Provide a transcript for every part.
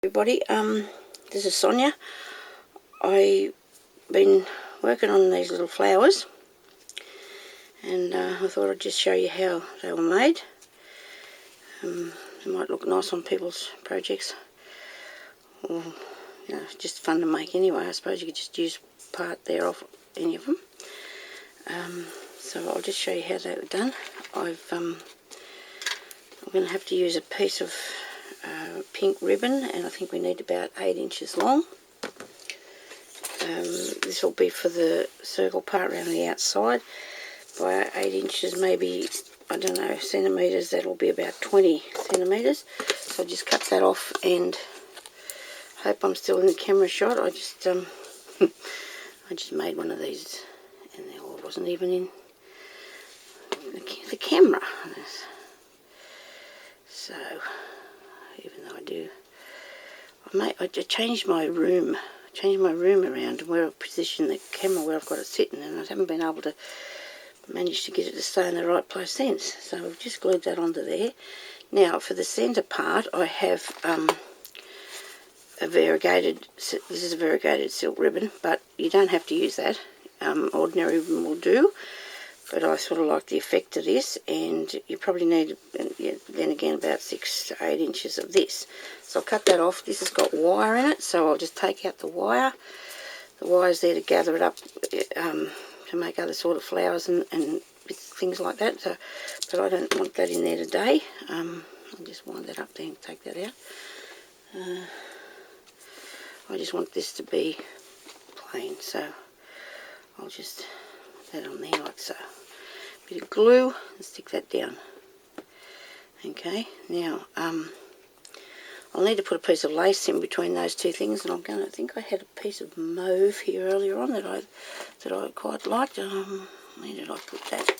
Everybody, this is Sonya. I've been working on these little flowers, and I thought I'd just show you how they were made. They might look nice on people's projects, or just fun to make anyway. I suppose you could just use part there of any of them. So I'll just show you how they were done. I'm going to have to use a piece of pink ribbon, and I think we need about 8 inches long. This will be for the circle part around the outside. By 8 inches, maybe, I don't know, centimetres, that'll be about 20 centimetres. So I'll just cut that off, and hope I'm still in the camera shot. I just I just made one of these, and it wasn't even in the camera. So even though I changed my room around where I position the camera, where I've got it sitting, and I haven't been able to manage to get it to stay in the right place since. So I've just glued that onto there. Now for the centre part, I have this is a variegated silk ribbon, but you don't have to use that. Ordinary ribbon will do, but I sort of like the effect of this, and you probably need, then again, about 6 to 8 inches of this. So I'll cut that off. This has got wire in it, so I'll just take out the wire. The wire's there to gather it up to make other sort of flowers and things like that. So, but I don't want that in there today. I'll just wind that up there and take that out. I just want this to be plain, so I'll just put that on there like so. Bit of glue and stick that down. Okay, now I'll need to put a piece of lace in between those two things, and I think I had a piece of mauve here earlier on that I quite liked. Where did I put that?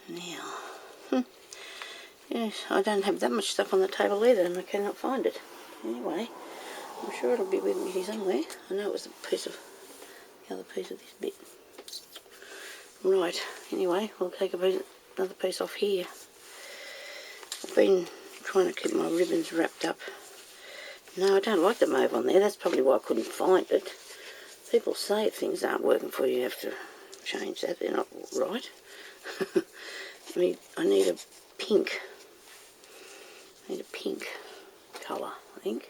Now, yes, I don't have that much stuff on the table either, and I cannot find it. Anyway, I'm sure it'll be with me here somewhere. I know it was the other piece of this bit. Right, anyway, we'll take another piece off here. I've been trying to keep my ribbons wrapped up. No, I don't like the mauve on there. That's probably why I couldn't find it. People say if things aren't working for you, you have to change that. They're not right. I need a pink. I need a pink colour, I think.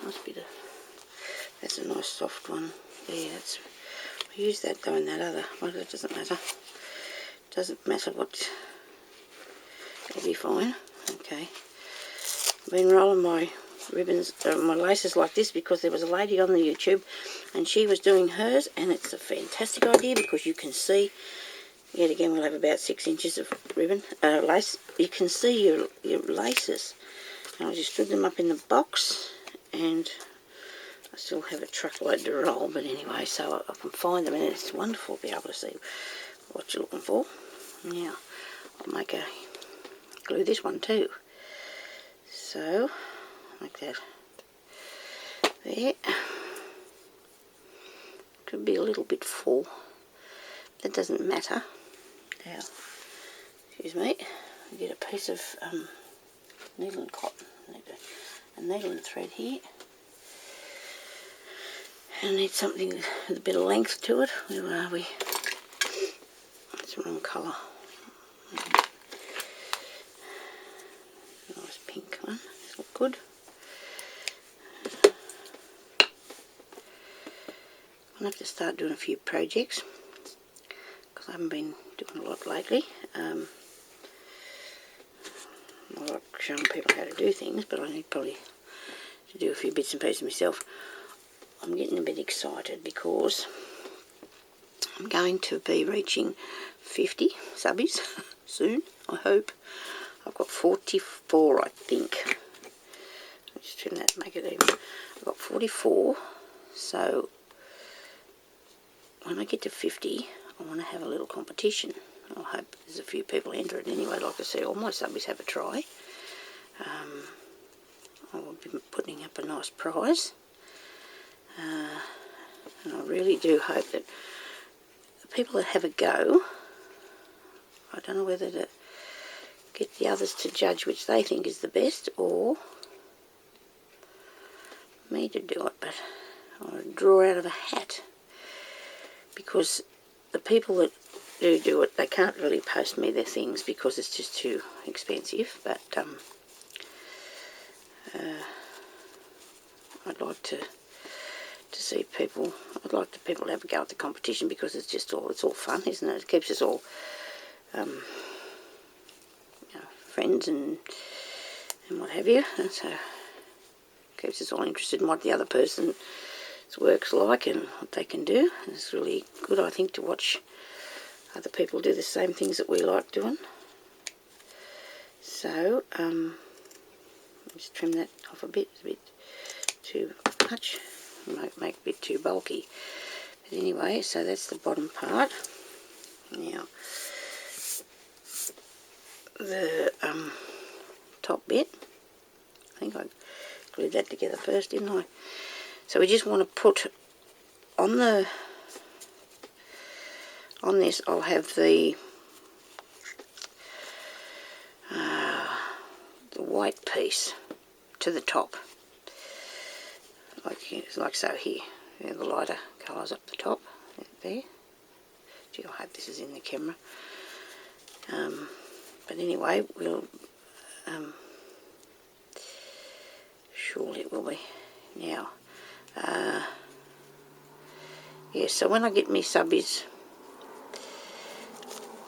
Nice bit of. That's a nice soft one. There, that's. I use that though in that other. Well, that doesn't matter. Doesn't matter what. It'll be fine. Okay. I've been rolling my ribbons, my laces like this because there was a lady on the YouTube, and she was doing hers, and it's a fantastic idea because you can see. Yet again, we'll have about 6 inches of ribbon lace. You can see your laces. And I just stood them up in the box, and I still have a truckload to roll, but anyway, so I can find them, and it's wonderful to be able to see what you're looking for. Now, I'll glue this one too. So, like that. There. Could be a little bit full. That doesn't matter. Now, excuse me, I get a piece of needle and cotton. A needle and thread here. I need something with a bit of length to it. Where are we? That's the wrong colour. Nice pink one. This looks good. I'll have to start doing a few projects because I haven't been doing a lot lately. I like showing people how to do things, but I need probably to do a few bits and pieces myself. I'm getting a bit excited because I'm going to be reaching 50 subbies soon, I hope. I've got 44, I think. I'll just trim that to make it even. I've got 44, so when I get to 50, I want to have a little competition. I hope there's a few people enter it anyway. I'd like to see all my subbies have a try. I will be putting up a nice prize. And I really do hope that the people that have a go, I don't know whether to get the others to judge which they think is the best, or me to do it, but I want to draw out of a hat, because the people that do it, they can't really post me their things because it's just too expensive, but I'd like to see people, I'd like the people to have a go at the competition, because it's all fun, isn't it? It keeps us all friends and what have you, and so keeps us all interested in what the other person's work's like and what they can do. And it's really good, I think, to watch other people do the same things that we like doing. So just trim that off a bit. It's a bit too much, might make it a bit too bulky, but anyway, so that's the bottom part. Now the top bit, I think I glued that together first, didn't I? So we just want to put on this, I'll have the white piece to the top, like so here. The lighter colours up the top there. Gee, I hope this is in the camera. But anyway, we'll surely it will be. Now, yeah, so when I get me subbies,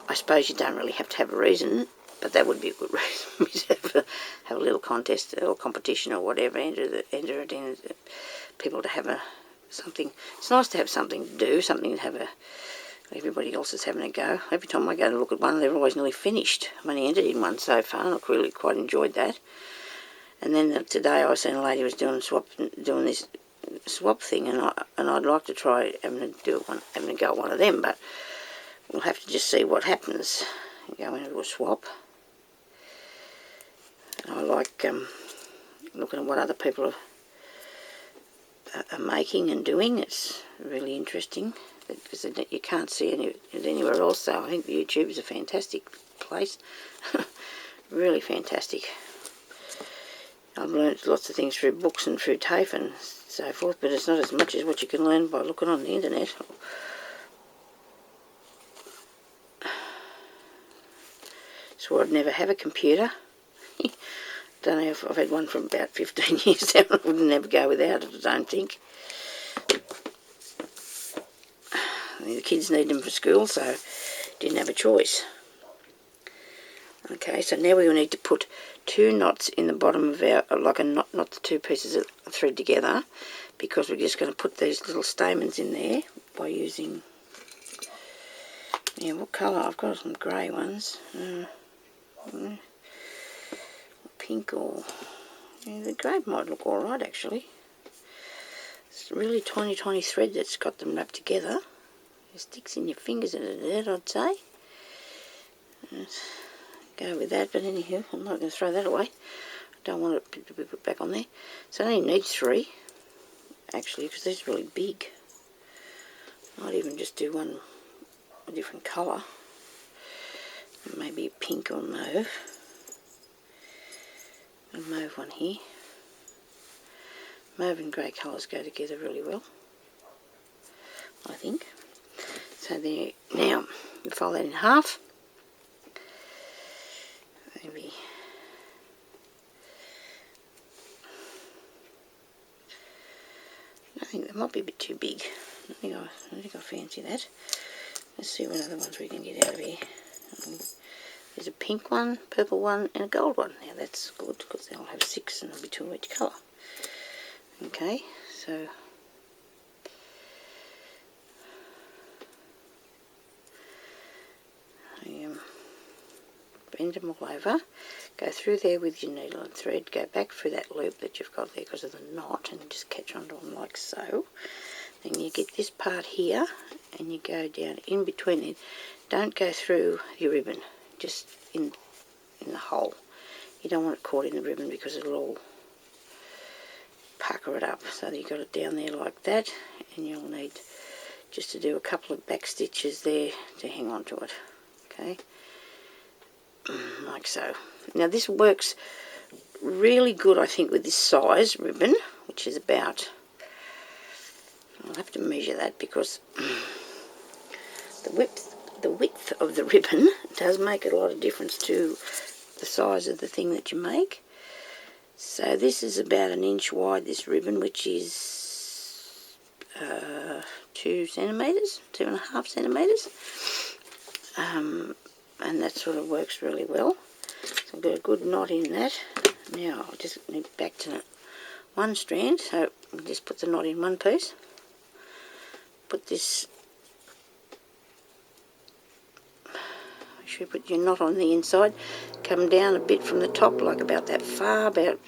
I suppose you don't really have to have a reason, but that would be a good reason to have a little contest or competition or whatever, enter it in, people to have something. It's nice to have something to do, something to have everybody else is having a go. Every time I go to look at one, they're always nearly finished. I've only entered in one so far, and I've really quite enjoyed that. And then today I seen a lady was doing this swap thing, and I'd like to try having a go at one of them, but we'll have to just see what happens. Go into a swap. And I like looking at what other people are making and doing. It's really interesting, because you can't see it anywhere else. So I think YouTube is a fantastic place. Really fantastic. I've learned lots of things through books and through TAFE and so forth, but it's not as much as what you can learn by looking on the internet. Swore I'd never have a computer. Don't know if I've had one for about 15 years now. I would never go without it, I don't think. The kids need them for school, so didn't have a choice. Okay, so now we will need to put 2 knots in the bottom of our, like a knot, not the 2 pieces of thread together, because we're just going to put these little stamens in there by using, yeah, what colour? I've got some grey ones. Pink or, yeah, the grey might look alright actually. It's a really tiny thread that's got them wrapped together. It sticks in your fingers in it, I'd say. Let's go with that, but anyhow, I'm not going to throw that away. I don't want it to be put back on there. So I only need 3, actually, because these are really big. I might even just do one a different colour. Maybe a pink or mauve. A mauve one here. Mauve and grey colours go together really well, I think. So there. Now, we fold that in half. Maybe I think that might be a bit too big. I think I fancy that. Let's see what other ones we can get out of here. There's a pink one, purple one, and a gold one. Now that's good, because they'll have 6 and there'll be 2 of each colour. Okay, so bend them all over, go through there with your needle and thread, go back through that loop that you've got there because of the knot, and just catch onto them like so. Then you get this part here, and you go down in between it. Don't go through your ribbon, just in the hole. You don't want it caught in the ribbon because it'll all pucker it up. So you've got it down there like that, and you'll need just to do a couple of back stitches there to hang on to it. Okay, like so. Now this works really good, I think, with this size ribbon, which is about, I'll have to measure that because the width of the ribbon does make a lot of difference to the size of the thing that you make. So this is about 1 inch wide, this ribbon, which is 2 centimetres, 2.5 centimetres, and that sort of works really well. So I've got a good knot in that. Now I'll just need back to one strand, so we'll just put the knot in one piece. Put this, make sure you put your knot on the inside, come down a bit from the top, like about that far, about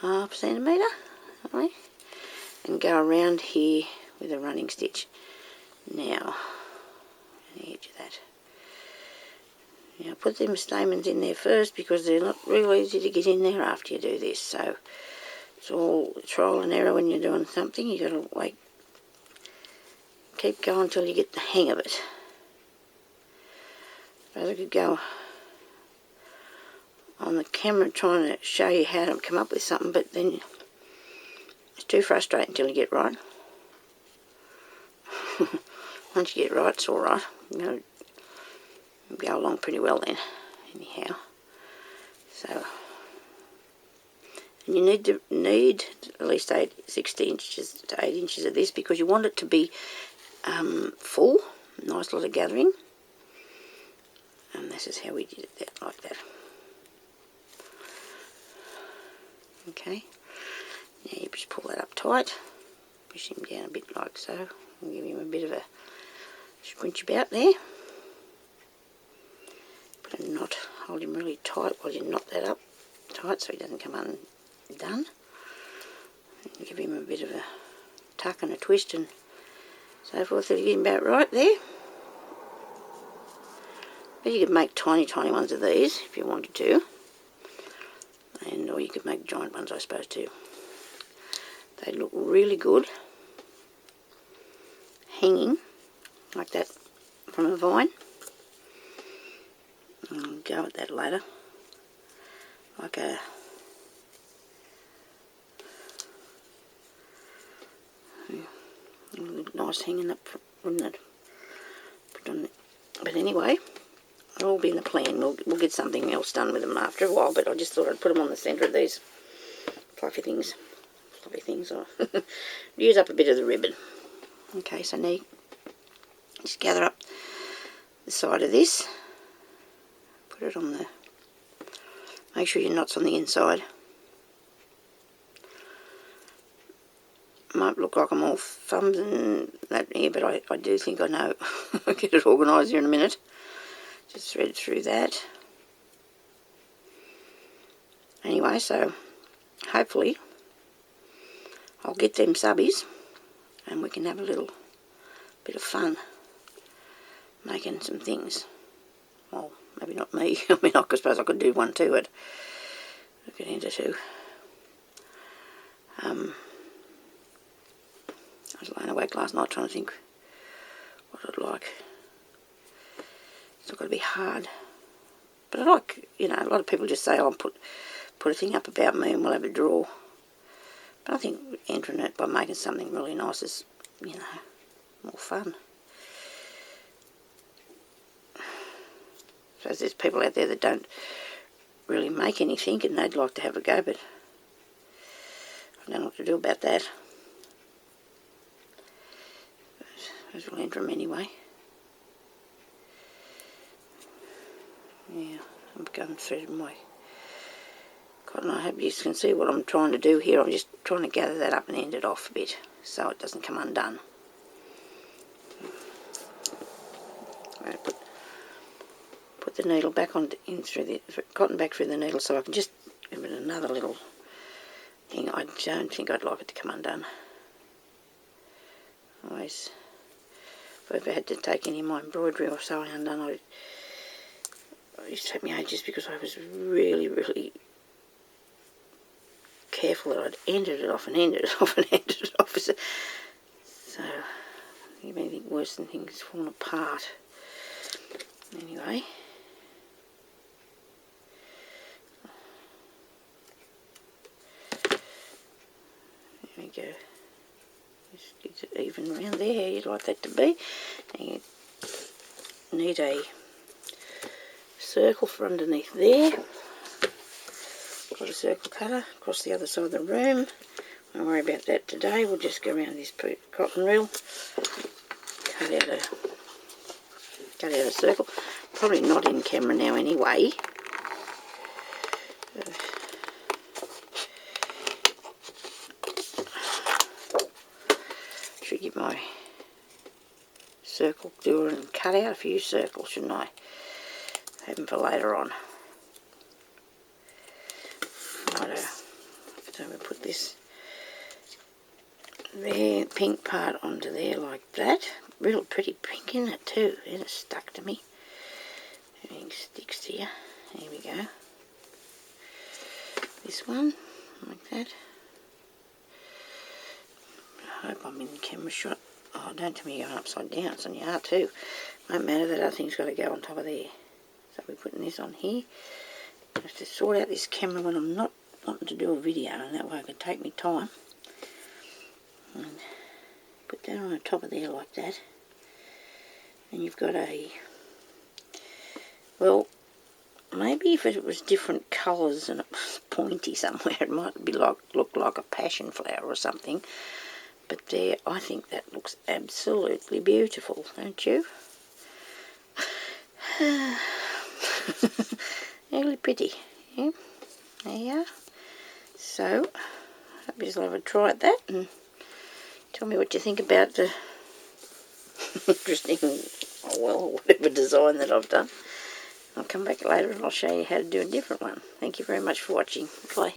1/2 centimetre, right? And go around here with a running stitch. Now, the edge of that. Now put them stamens in there first because they're not real easy to get in there after you do this. So it's all trial and error when you're doing something. You've got to wait, keep going until you get the hang of it. I could go on the camera trying to show you how to come up with something, but then it's too frustrating until you get right. Once you get right, it's all right. You know, go along pretty well then, anyhow. So, and you need at least 60 inches to 8 inches of this because you want it to be full, nice lot of gathering. And this is how we did it, like that. Okay, now you just pull that up tight, push him down a bit like so, and give him a bit of a scrunch about there. Put a knot, hold him really tight while you knot that up tight so he doesn't come undone. And give him a bit of a tuck and a twist and so forth till you get him about right there. But you could make tiny ones of these if you wanted to. And or you could make giant ones, I suppose, too. They look really good hanging like that from a vine. I'll go at that later. Like a look nice hanging up from that. But anyway, it'll all be in the plan. We'll get something else done with them after a while, but I just thought I'd put them on the centre of these fluffy things. Or use up a bit of the ribbon. Okay, so now just gather up the side of this. Put it on the, make sure your knot's on the inside. Might look like I'm all thumbs and that here, but I do think I know. I'll get it organised here in a minute. Just thread through that. Anyway, so hopefully I'll get them subbies and we can have a little bit of fun making some things. Well, maybe not me. I mean, I suppose I could do one too, but I could enter two. I was lying awake last night trying to think what I'd like. It's not going to be hard. But I like, you know, a lot of people just say, oh, put a thing up about me and we'll have a draw. But I think entering it by making something really nice is, you know, more fun. So there's people out there that don't really make anything and they'd like to have a go, but I don't know what to do about that. But we'll enter them anyway. Yeah, I'm going through my cotton. I hope you can see what I'm trying to do here. I'm just trying to gather that up and end it off a bit so it doesn't come undone. Right, put the needle back on in through the cotton back through the needle so I can just give it another little thing. I don't think I'd like it to come undone. Always, if I ever had to take any of my embroidery or sewing undone, it used to take me ages because I was really careful that I'd ended it off and ended it off and ended it off. So if anything worse than things falling apart. Anyway. There we go. Just get it even around there how you'd like that to be. And you need a circle for underneath there. Got a circle cutter across the other side of the room. Don't worry about that today. We'll just go around this cotton reel, cut out a circle. Probably not in camera now anyway. Should get my circle doer and cut out a few circles, shouldn't I? Have them for later on. Righto. So we put this there, pink part onto there like that. Real pretty pink in it too. And it's stuck to me. Everything sticks to you. There we go. This one, like that. I hope I'm in the camera shot. Oh, don't tell me you're going upside down. It's on your heart too. Won't matter, that other thing's got to go on top of there. So we're putting this on here. I have to sort out this camera when I'm not wanting to do a video, and that way I can take my time. And put that on the top of there like that. And you've got a, well, maybe if it was different colours and it was pointy somewhere, it might be look like a passion flower or something. But there, I think that looks absolutely beautiful, don't you? Really pretty. Yeah? There you are. So, I hope you'll have a try at that and tell me what you think about the interesting, oh well, whatever design that I've done. I'll come back later and I'll show you how to do a different one. Thank you very much for watching. Bye.